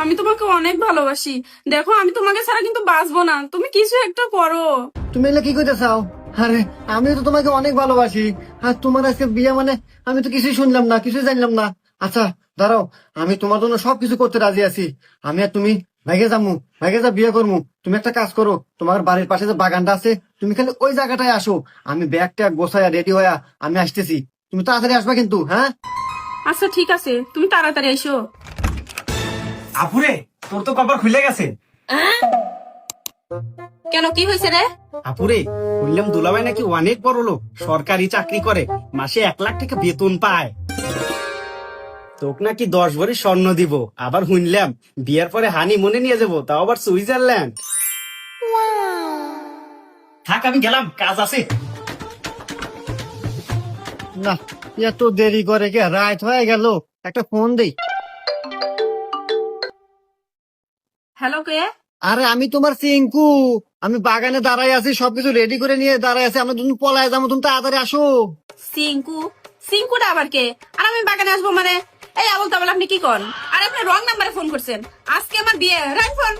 আমি তোমাকে অনেক ভালোবাসি। দেখো আমি তোমাকে ছাড়া কিন্তু বাঁচবো না, তুমি কিছু একটা করো। তুমি এলে কি করতে চাও? আরে আমিও তো তোমাকে অনেক ভালোবাসি। আর তোমার আজকে বিয়ে মানে আমি তো কিছুই শুনলাম না, কিছুই জানলাম না। আচ্ছা দাঁড়াও, আমি তোমার জন্য সবকিছু করতে রাজি আছি। আমি আর তুমি ভাইগে যাবো, ভাইগে যা বিয়ে করবো। তুমি একটা কাজ করো, তোমার বাড়ির পাশে যে বাগানটা আছে, তুমি খালি ওই জায়গাটায় আসো। আমি ব্যাগটা গোছায়া রেডি হইয়া আমি আসতেছি। তুমি তাড়াতাড়ি আসবা কিন্তু, হ্যাঁ? আচ্ছা ঠিক আছে, তুমি তাড়াতাড়ি এসো। আপুরে, তোর তো কপাল খুলে গেছে। কেন, কি হয়েছে রে? আপুরে, শুনলাম দুলাভাই নাকি অনেক বড় লোক, সরকারি চাকরি করে, মাসে 1 লাখ টাকা বেতন পায়। তোকে নাকি 10 ভরি স্বর্ণ দিব, আবার শুনলাম বিয়ের পরে হানি মনে নিয়ে যাবো, তাও আবার সুইজারল্যান্ড। থাক, আমি গেলাম, কাজ আছে। না, এত দেরি করে কে? রাত হয়ে গেল, একটা ফোন দেই। হ্যালো, কে? আরে আমি তোমার চিঙ্কু। আমি বাগানে দাঁড়াই আছি, সবকিছু রেডি করে নিয়ে দাঁড়াই আছি। আমরা দুজন পলায় যাবো, তুমি তাড়াতাড়ি আসো। সিঙ্কু? সিঙ্কুটা আবার কে? আর আমি বাগানে আসবো মানে? এই আবল তাবল আপনি কি করেন? আর আপনি রং নাম্বারে ফোন করছেন। আজকে আমার বিয়ে, রাখ ফোন।